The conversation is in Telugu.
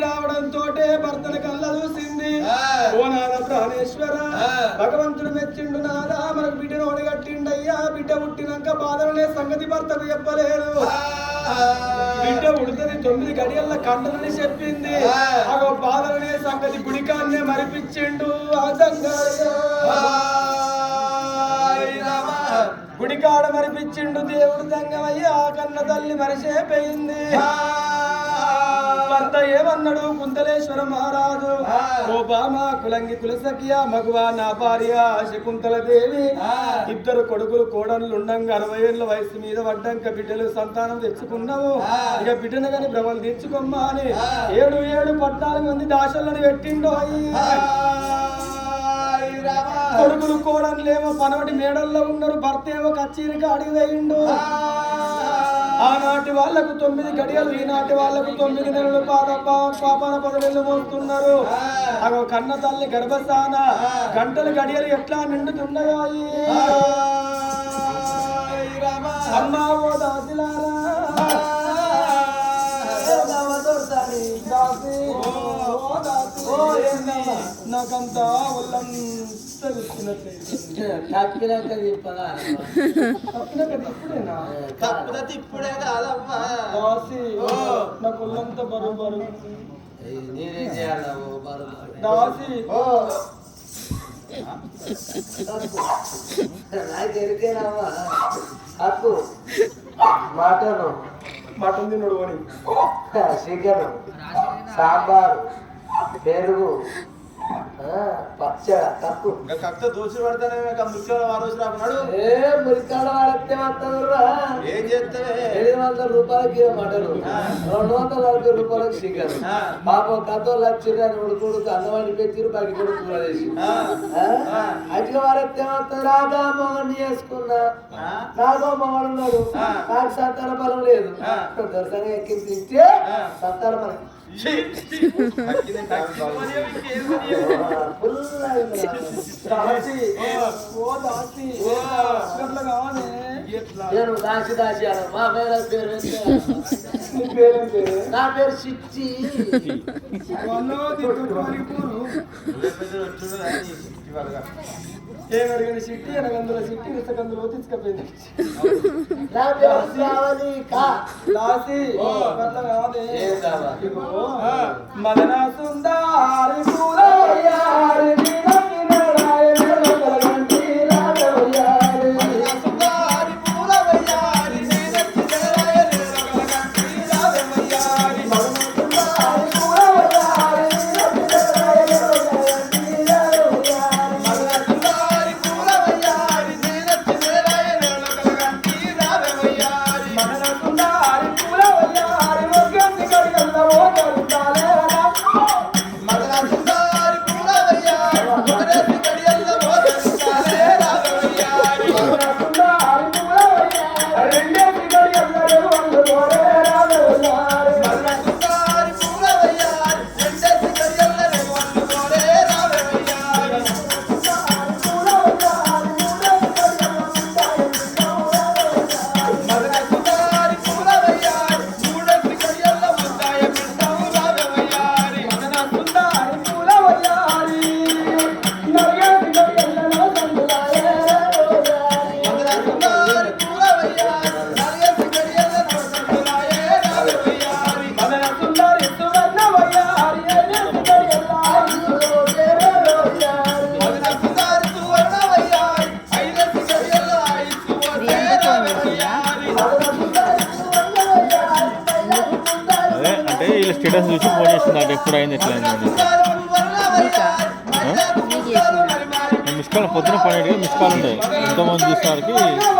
రావడంతో భర్తను కళ్ళ చూసింది. ఓ నాద ప్రాణేశ్వర, భగవంతుడు మెచ్చిండు నాదా, మనకు బిడ్డను ఒడగట్టిండయ్యా. బిడ్డ పుట్టినాక బాధలనే సంగతి భర్తకు చెప్పలేదు. బిడ్డ ఉడుతుంది 9 గడియల్ల కంటలని చెప్పింది. అగో బాధలనే సంగతి గుడికాన్నే మరిపించిండు. గుడికాడ మరిపించిండు దేవుడు దంగమయ్యా. కన్న తల్లి మరిసేపోయింది. భర్త ఏమన్నాడు కుంతలేశ్వర మహారాజు, ఓ బామా కులంగి కులసఖ్య మగువా నా భార్య శకుంతల దేవి, 2 కొడుకులు కోడళ్ళు ఉండంగా 60 ఏళ్ళ వయసు మీద వడ్డంక బిడ్డలు సంతానం తెచ్చుకున్నావు. ఇక బిడ్డను గాని భ్రమలు తెచ్చుకోమ్మా అని 7 14 మంది దాసలను పెట్టిండు. కొడుకులు కోడళ్ళేమో పనవటి మేడల్లో ఉన్నారు. భర్త ఏమో కచ్చేరికి అడిగి వేయిండు. ఆనాటి వాళ్లకు 9 గడియలు, ఈనాటి వాళ్లకు 9 నెలలు పాపాన 10 నెలలు మోస్తున్నారు. అగో కన్న తల్లి గర్భస్థాన గంటలు గడియలు ఎట్లా నిండుతున్నాయో. అమ్మా ఓ దాసిలారా, నాకంతా ఒళ్ళంతా ఇప్పుడే కాదమ్మా, నాకు ఒళ్ళంతా బరువు బరువు. నేనేం చేయాలి దాసి నాకు ఎరికేనమ్మా. అప్పు మటన్ తిన్నాడు అని చికెన్, సాంబారు, పెరుగు, పచ్చడ తప్పు దోషి పడతానే మురికాడ వారోజు రాకున్నాడు. మురికాడ వాడితే వస్తాడురా. ఏం చేస్తావే? 700 రూపాయలకి మటను, 240 రూపాయలకి చికెన్. పాప కథలు వచ్చిందని ఉడుకుడుకు అన్నవాడిని పెట్టిరు, బయట కూడా కూర చేసి అట్లా వాడితే వస్తాడు. రాగా మొగని చేసుకున్నా, నాగో మొగడున్నాడు, నాకు సంతాన బలం లేదు. దొరకనే ఎక్కి తింటే సంతాన బలం నేను దాసి దాసి మా పేరు నా పేరు సిట్టి. ఏమరిగిన సిట్టి ఎనగందుల సిట్టి ఇసకందులో తీసుకపోయింది. నా పేరు దాసి. మదన సుందారి స్టేటస్ చూసి ఫోన్ చేస్తున్నారు ఎప్పుడు అయింది ఎట్లా అయింది. మిస్ కాల్ పొద్దున 12 మిస్ కాల్ ఉంటాయి. ఎంతమంది చూసేవారికి